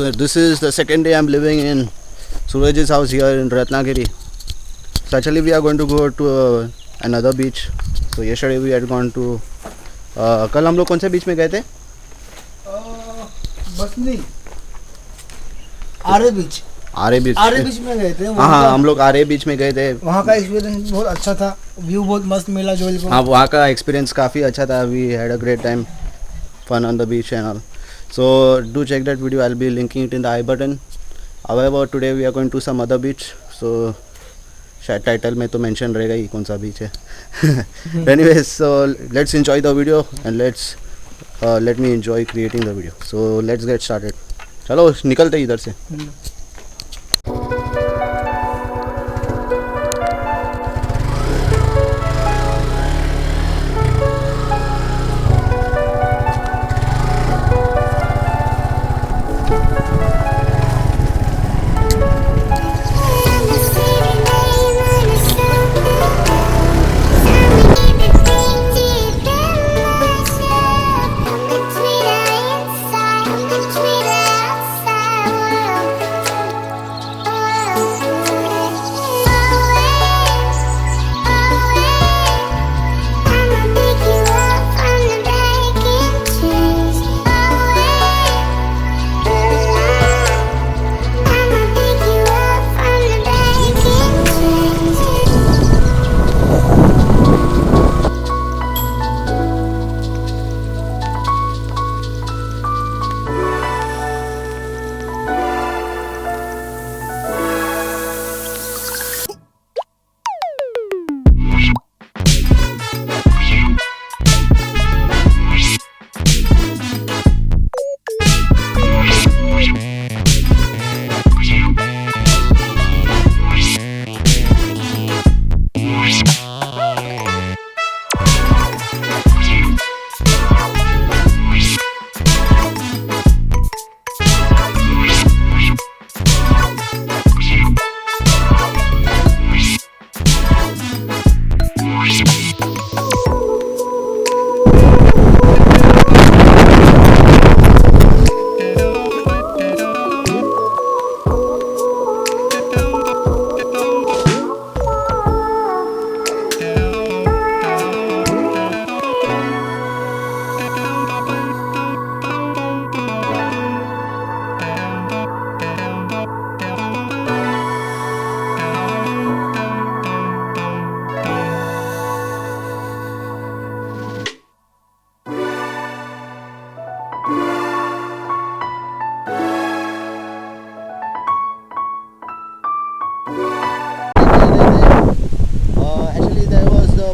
So this is the second day I'm living in Suraj's house here in Ratnagiri. So actually we are going to go to another beach. So yesterday we had gone to कल हम लोग कौन से बीच में गए थे? बसनी आरे बीच में गए थे। हाँ हम लोग आरे बीच में गए थे। वहाँ का एक्सपीरियंस बहुत अच्छा था, व्यू बहुत मस्त मिला जोइल को। हाँ वहाँ का एक्सपीरियंस काफ़ी अच्छा था। We had a great time, fun on the beach and all. So do check that video. I'll be linking it in the I button. However, today we are going to some other beach. So शायद title में तो mention रहेगा ही कौन सा बीच है। Anyways, so let's enjoy the video and let me enjoy creating the video. So let's get started. चलो निकलते हैं इधर से।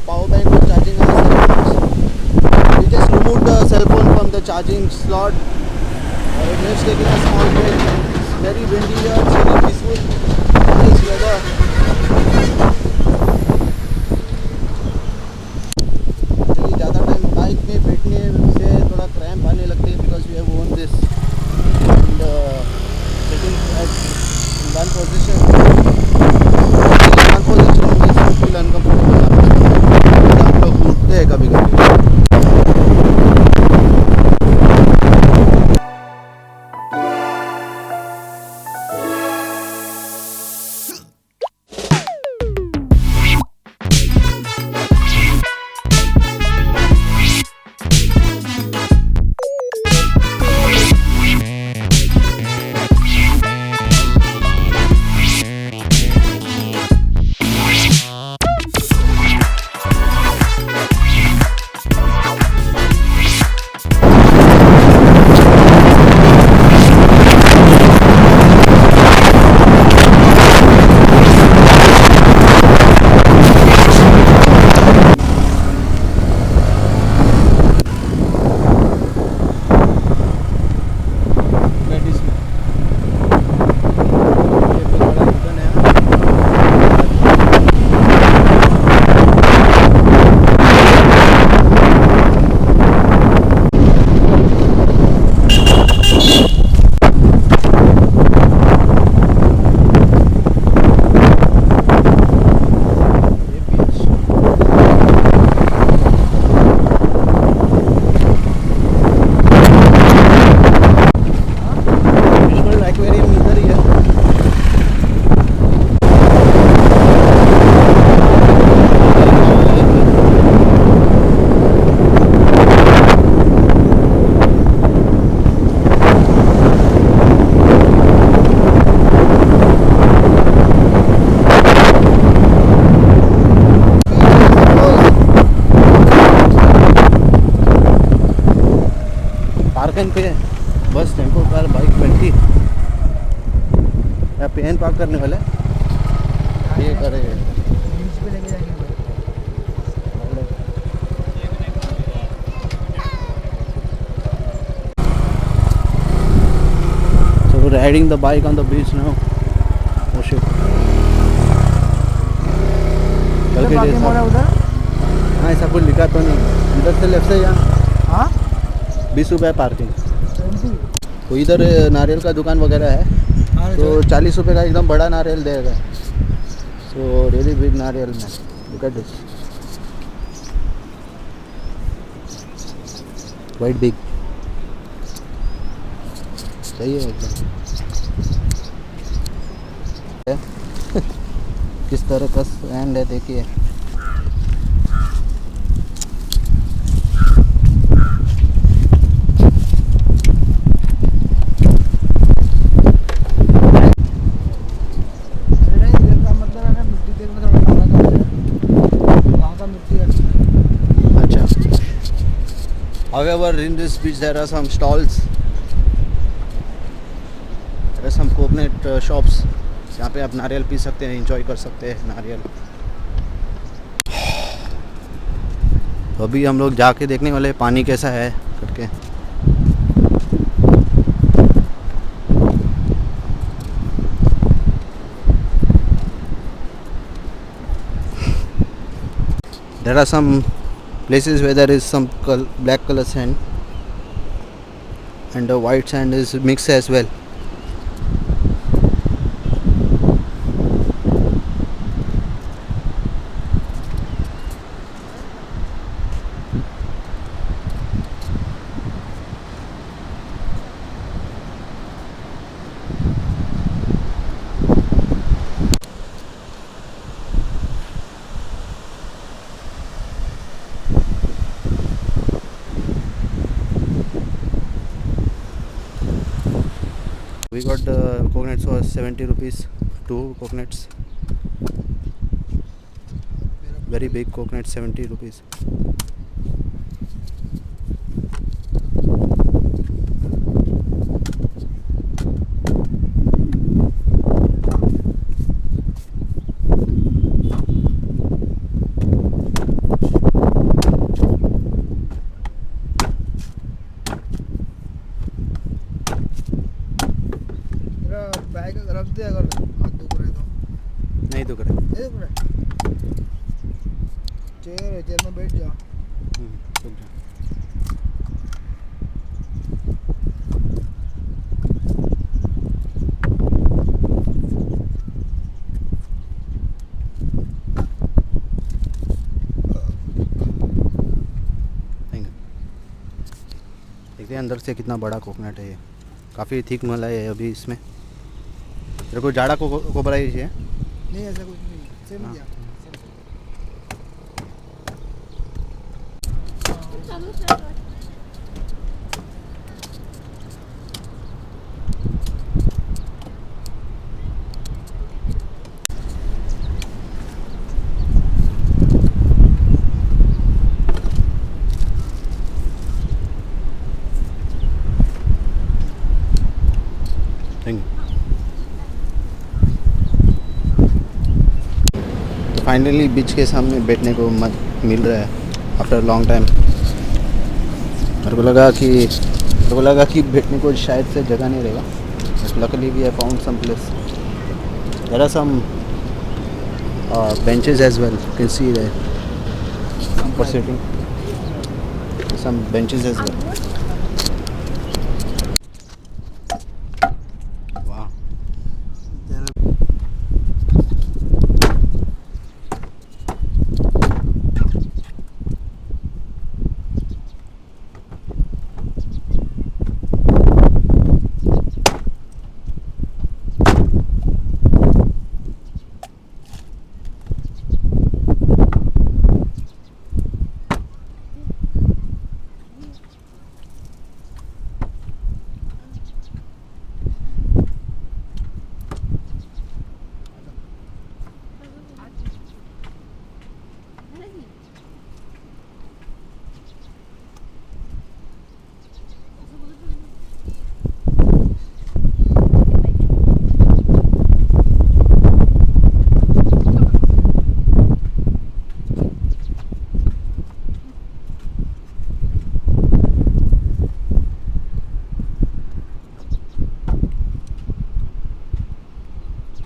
Power bank was charging our cell phones. We just removed the cell phone from the charging slot. Just taking a small break. It's very windy here, it's very peaceful. Nice weather. Actually ज़्यादा time bike में बैठने से थोड़ा cramp आने लगते हैं because we have worn this and sitting at one position. One position makes you feel uncomfortable. हम लोग उठते हैं कभी कभी। पेन पार्क करने वाले ये करेंगे। बीच पे लेके जाएंगे भाई। So we're riding the bike on the beach now. Oh shit. कल के पार्किंग हो रहा है जैसा उधर। हाँ ऐसा कुछ लिखा तो नहीं, इधर से लेफ्ट से जा। हाँ 20 रुपये पार्किंग। 20। तो इधर नारियल का दुकान वगैरह है, हाँ तो 40 रुपये का एकदम बड़ा नारियल देगा। सो रियली बिग नारियल में, look at this, quite big. सही है एकदम। किस तरह का सैंड है देखिए। However, in this beach there are some stalls, there are some coconut shops, जहाँ पे आप नारियल पी सकते हैं, एंजॉय कर सकते हैं नारियल। तो अभी हम लोग जाके देखने वाले हैं पानी कैसा है करके। There are some places where there is some black color sand and the white sand is mixed as well. We got the coconuts for 70 rupees, 2 coconuts, very big coconut, 70 rupees. Bag रख दे अगर हाथ दुख रहे तो। नहीं दुख रहा। नहीं दुख रहे। चेयर में बैठ जा। रुक जा। देखते हैं अंदर से कितना बड़ा कोकोनट है ये, काफ़ी थिक मलाई है अभी इसमें। तेरे को जाड़ा कोबरा ही चाहिए? नहीं ऐसा कुछ नहीं, सेम हाँ। क्या फाइनली बीच के सामने बैठने को मिल रहा है आफ्टर लॉन्ग टाइम। मेरे को लगा कि बैठने को शायद से जगह नहीं रहेगा, but luckily we have found some place. There are some benches as well, you can see there for sitting, some benches as well. Wow.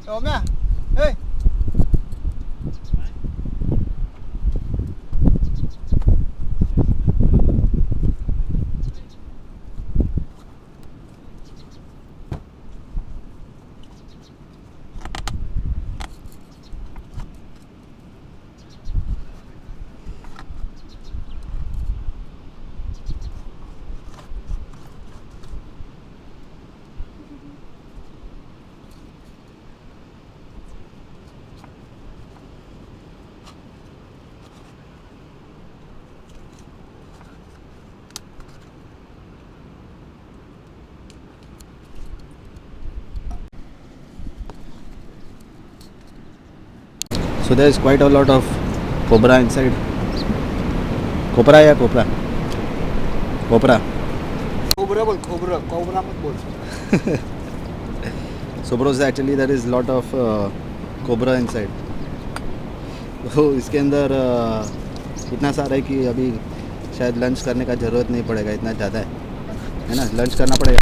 Sớm nha. Ê. So there is quite a lot of cobra inside. Cobra या cobra? Cobra. Cobra बोल cobra मत बोल. So bros, actually there is lot of cobra inside. तो इसके अंदर इतना सारा है कि अभी शायद लंच करने का ज़रूरत नहीं पड़ेगा, इतना ज़्यादा है ना. लंच करना पड़ेगा.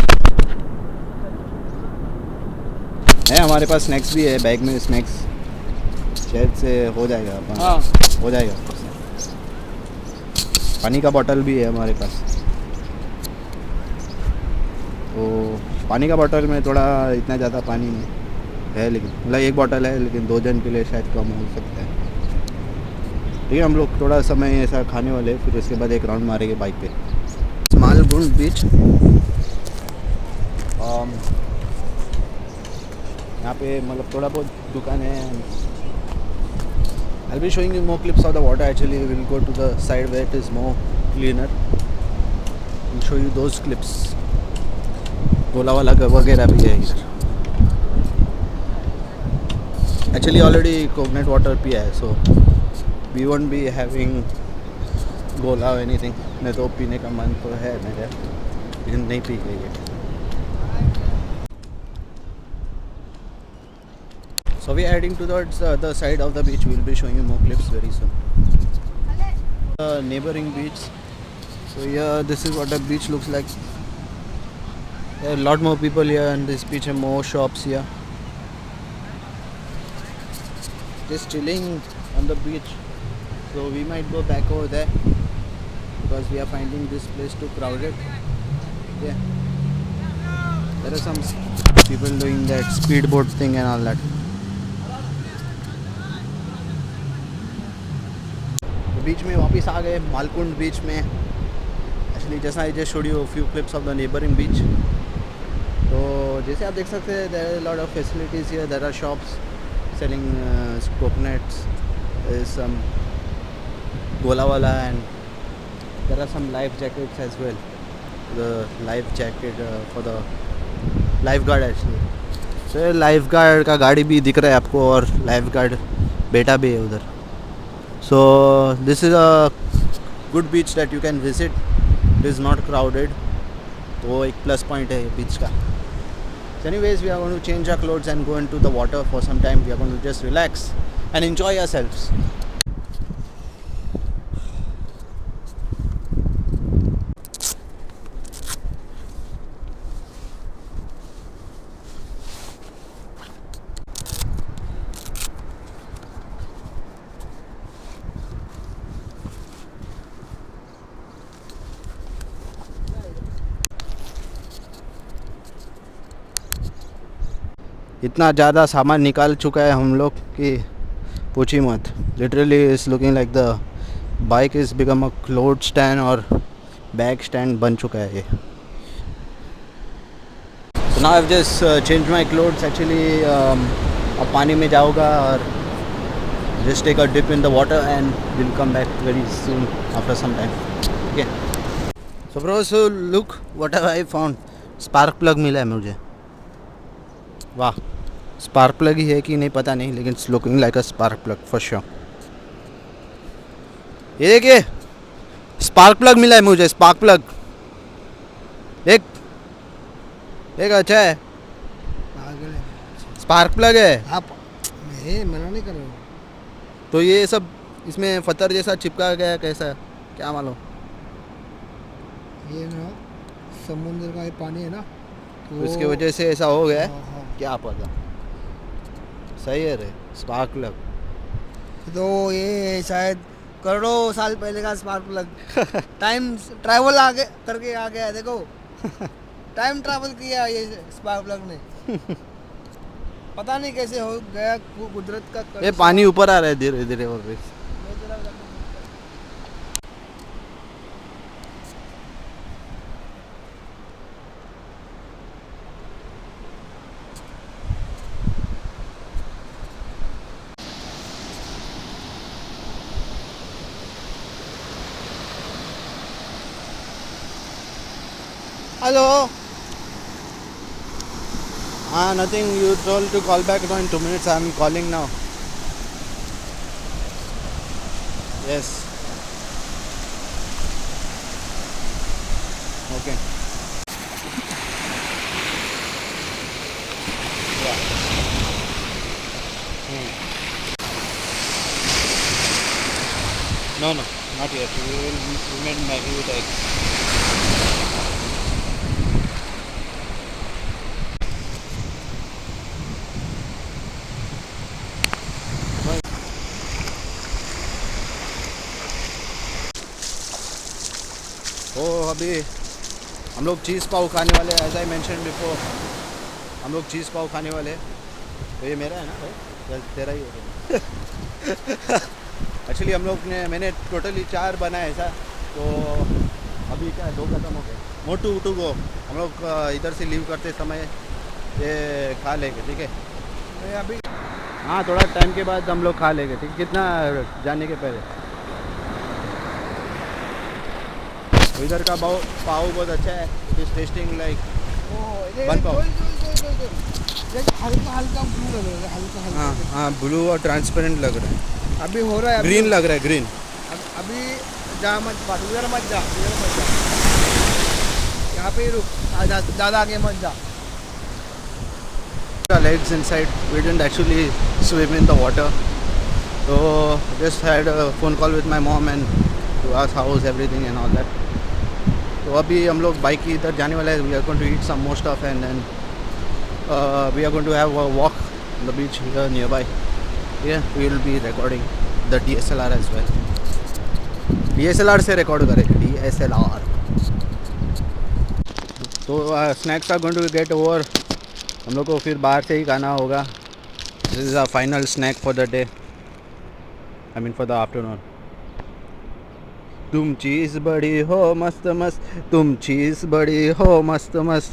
है हमारे पास स्नैक्स भी है, बैग में स्नैक्स शायद से हो जाएगा. हाँ. हो जाएगा. पानी का बोतल भी है हमारे पास. तो पानी का बोतल में थोड़ा इतना ज़्यादा पानी नहीं है, लेकिन मतलब एक बोतल है, लेकिन 2 जन के लिए शायद कम हो सकता है. ठीक है, हम लोग थोड़ा समय ऐसा खाने वाले, फिर उसके बाद एक राउंड मारेंगे बाइक पे. मालगुंड बीच. यहाँ पे मतलब थोड़ा बहुत दुकान है. I'll be showing you more clips of the water. Actually, we'll go to the side where it is more cleaner and show you those clips. गोला वाला वगैरह भी है इधर. Actually, already coconut water पिया है, so we won't be having गोला or anything. नहीं तो पीने का मन तो है मेरा, लेकिन नहीं पी गई है. So we are heading towards the side of the beach. We will be showing you more clips very soon. Neighboring beach. So yeah, this is what the beach looks like. There are a lot more people here on this beach and more shops here. Just chilling on the beach. So we might go back over there because we are finding this place too crowded. Yeah. There are some people doing that speedboat thing and all that. बीच में वापस आ गए मालकुंड बीच में. Actually जैसा I just showed you few clips of the neighbouring beach. तो जैसे आप देख सकते हैं, there are lot of facilities here. There are shops selling coconuts, some गोला वाला, and there are some life jackets as well. The life jacket for the lifeguard actually. So lifeguard का गाड़ी भी दिख रहा है आपको, और लाइफ गार्ड बेटा भी है उधर. So this is a good beach that you can visit. It is not crowded. तो एक प्लस पॉइंट है बीच का. So anyways, we are going to change our clothes and go into the water for some time. We are going to just relax and enjoy ourselves. इतना ज़्यादा सामान निकाल चुका है हम लोग कि पूछी मत. Literally is looking like the bike is become a cloth stand और बैग स्टैंड बन चुका है ये. So now I've just changed my clothes actually. अब पानी में जाऊँगा और just take a dip in the water and we'll come back very soon after some time. Okay. So bro, so look what have I found. Spark plug मिला है मुझे. वाह, spark plug ही है कि नहीं पता नहीं, लेकिन it's looking like a spark plug for sure. ये देखिए, स्पार्क प्लग मिला है मुझे. स्पार्क प्लग एक अच्छा है. स्पार्क प्लग है. आप मैं मना नहीं कर रहा हूँ. तो ये सब इसमें पत्थर जैसा चिपका गया है, कैसा, क्या मालूम. ये ना समुद्र का ये पानी है ना, तो उसकी वजह से ऐसा हो गया है. हाँ, हाँ. क्या पता. सही है रे, स्पार्क प्लग। तो ये शायद करोड़ों साल पहले का स्पार्क प्लग टाइम ट्रैवल आगे करके आ गया है, देखो टाइम ट्रैवल किया ये स्पार्क प्लग ने। पता नहीं कैसे हो गया, कुदरत का ये पानी ऊपर आ रहा है धीरे धीरे और भी। Hello. Nothing. You told to call back in 2 minutes. I'm calling now. Yes. Okay. Yeah. No, not yet. We made Maggie with eggs. अभी हम लोग चीज़ पाव खाने वाले, एज आई मेंशन बिफोर। हम लोग चीज़ पाव खाने वाले। तो ये मेरा है ना भाई, तेरा ही है। एक्चुअली हम लोग ने, मैंने टोटली 4 बनाए ऐसा। तो अभी क्या 2 खत्म हो गए, मोर टू गो। हम लोग इधर से लीव करते समय ये खा लेंगे, ठीक है? मैं अभी हाँ, थोड़ा टाइम के बाद हम लोग खा लेंगे, ठीक है? कितना जाने के पहले। तो इधर का पाव बहुत अच्छा है। इट इज टेस्टिंग लाइक बन पाव। हल्का हल्का ब्लू लग रहा है, हल्का हल्का। हाँ, ब्लू और ट्रांसपेरेंट लग रहा है। अभी हो रहा है, ग्रीन लग रहा है, ग्रीन। अभी जा मत, उधर मत जा, यहाँ पे ही रुक, ज़्यादा आगे मत जा। Legs inside. We didn't actually swim in the water. So just had a phone call with my mom and to ask how is everything and all that. तो अभी हम लोग बाइक की इधर जाने वाले हैं. We are going to eat some more stuff and then we are going to have a walk on the beach here nearby. Yeah, we will be recording the DSLR as well. DSLR से record करेंगे, DSLR. तो snacks are going to get over. हम लोग को फिर बाहर से ही खाना होगा. This is our final snack for the day. I mean for the afternoon. तुम चीज़ बड़ी हो मस्त मस्त, तुम चीज़ बड़ी हो मस्त मस्त.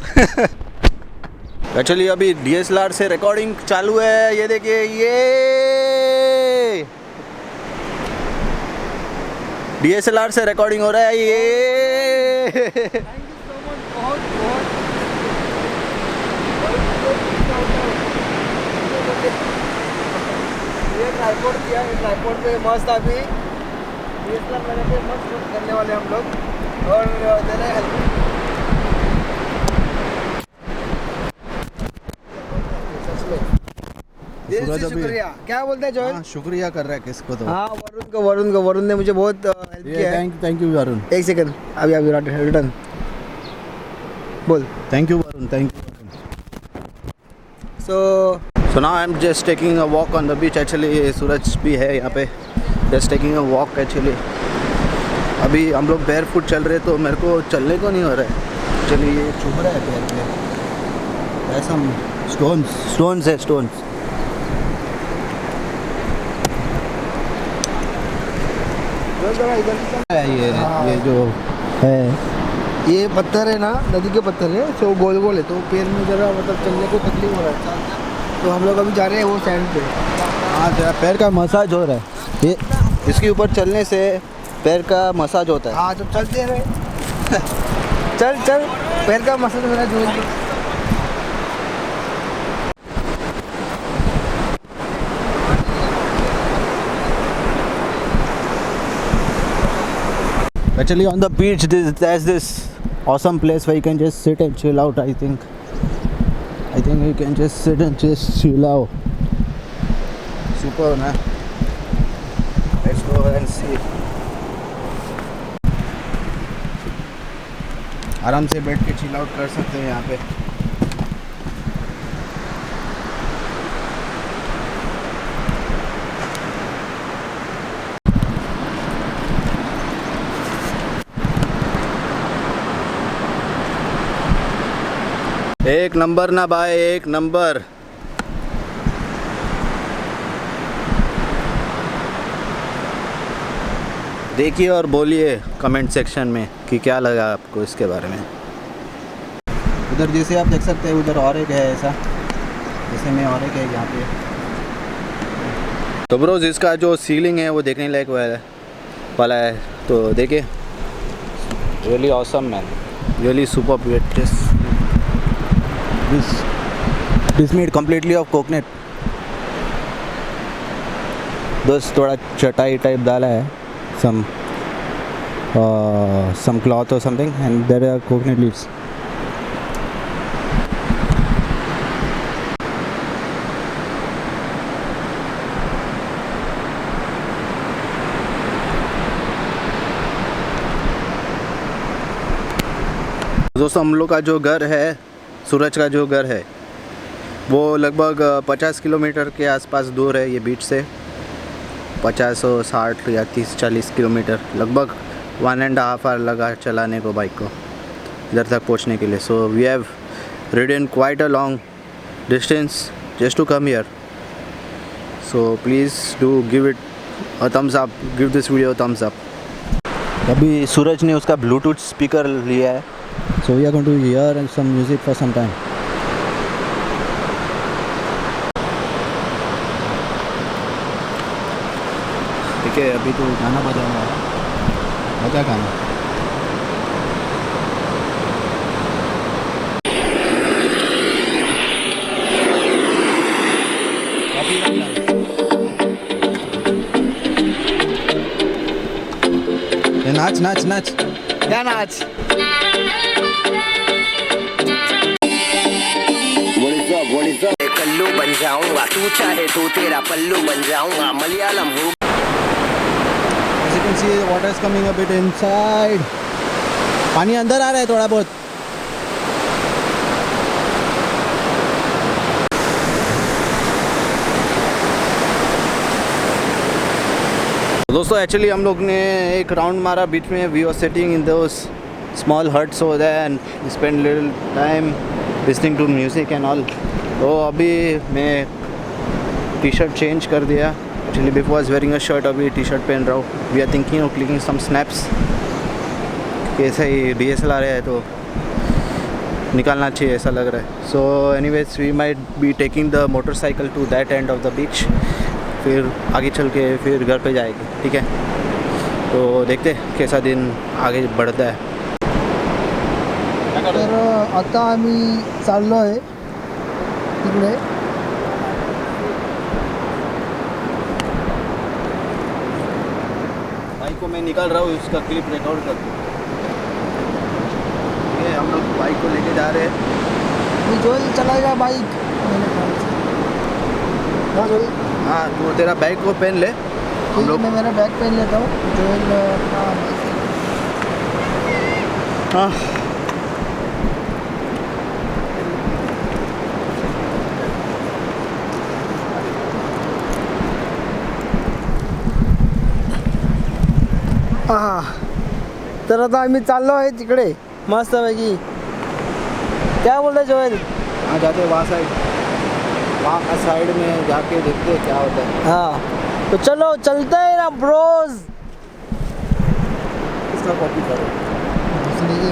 एक्चुअली अभी DSLR से रिकॉर्डिंग चालू है. ये देखिए, ये DSLR से रिकॉर्डिंग हो रहा है. ये थैंक यू सो मच, बहुत बहुत। ये ट्राइपॉड किया, ये ट्राइपॉड पे मस्त अभी DSLR लगा के मस्त शूट करने वाले हम लोग और दे रहे हेल्प। दिल से शुक्रिया। क्या बोलते हैं जोएल? हाँ, शुक्रिया कर रहा है किसको तो? हाँ, वरुण ने मुझे बहुत हेल्प किया है। Thank you Varun. एक सेकंड, अभी रिटर्न बोल। Thank you Varun, thank you. So now I'm just taking a walk on the beach. Actually सूरज भी है यहाँ पे. Just taking a walk actually. अभी हम लोग बेयर फुट चल रहे तो मेरे को चलने को नहीं हो रहा है. चलिए, ये चुभ रहा है पैर पे. ऐसा स्टोन्स है, स्टोन्स. ये जो है, ये पत्थर है ना, नदी के पत्थर है, तो गोल गोल है, तो पैर में जरा मतलब चलने को तकलीफ हो रहा है. तो हम लोग अभी जा रहे हैं वो सैंड पे. हाँ, जरा पैर का मसाज हो रहा है. ये इसके ऊपर चलने से पैर का मसाज होता है. हाँ, जब चलते रहे चल पैर का मसाज हो रहा है जो. Actually on the beach there's this awesome place where you can just sit and chill out. I think you can just sit and just chill out. Super, man. Let's go and see. आराम से बैठ के chill out कर सकते हैं यहाँ पे. एक नंबर ना भाई, एक नंबर। देखिए और बोलिए कमेंट सेक्शन में कि क्या लगा आपको इसके बारे में। उधर जैसे आप देख सकते हैं उधर और एक है ऐसा, जैसे में और एक है यहाँ पे। तो ब्रोज इसका जो सीलिंग है वो देखने लायक वाला है, तो देखिए। Really awesome man, really super. This made completely of coconut. बस थोड़ा चटाई टाइप डाला है, some cloth or something, and there are coconut leaves. दोस्तों हम लोग का जो घर है, सूरज का जो घर है, वो लगभग 50 किलोमीटर के आसपास दूर है ये बीच से। 50 और 60 या 30-40 किलोमीटर, लगभग 1.5 आवर लगा चलाने को बाइक को इधर तक पहुंचने के लिए। So we have ridden quite a long distance just to come here. So please do give it a thumbs up, give this video a thumbs up. अभी सूरज ने उसका ब्लूटूथ स्पीकर लिया है, so we are going to hear some music for some time. ठीक है, अभी तो गाना बजाना है। बजा गाना। नाच नाच नाच, क्या नाच? कल्लू बन जाऊंगा, तू चाहे तो तेरा पल्लू बन जाऊंगा, मलयालम हूँ। As you can see, the water is coming a bit inside. पानी अंदर आ रहा है थोड़ा बहुत। दोस्तों एक्चुअली हम लोग ने एक राउंड मारा बीच में। We are sitting in those small huts over there and spend little time listening to music and all. तो अभी मैं टी शर्ट चेंज कर दिया। Actually before was wearing a shirt, अभी टी शर्ट पहन रहा हूँ। We are thinking of clicking some snaps. ऐसा ही DSLR है तो निकालना चाहिए ऐसा लग रहा है। So anyways we might be taking the motorcycle to that end of the beach, फिर आगे चल के फिर घर पे जाएंगे, ठीक है। तो देखते हैं कैसा दिन आगे बढ़ता है। तर आता आम्ही चाललो आहे तिकडे। बाइक को मैं निकाल रहा हूँ, इसका क्लिप रिकॉर्ड कर दूँ। ये हम लोग बाइक को लेके जा रहे हैं। जोएल चलाएगा बाइक। हाँ जोएल, हाँ तो तेरा बैग को पहन ले, हम लोग मैं मेरा बैग पहन लेता हूँ। जोएल हाँ हां, तर आता आम्ही चाललो आहे तिकडे मस्तपैकी। क्या बोलता है जोएल? हाँ जाते हैं वहाँ साइड में जाके देखते हैं क्या होता है। हाँ तो चलो चलते हैं ना ब्रोज। इसका कॉपी करो। मेरे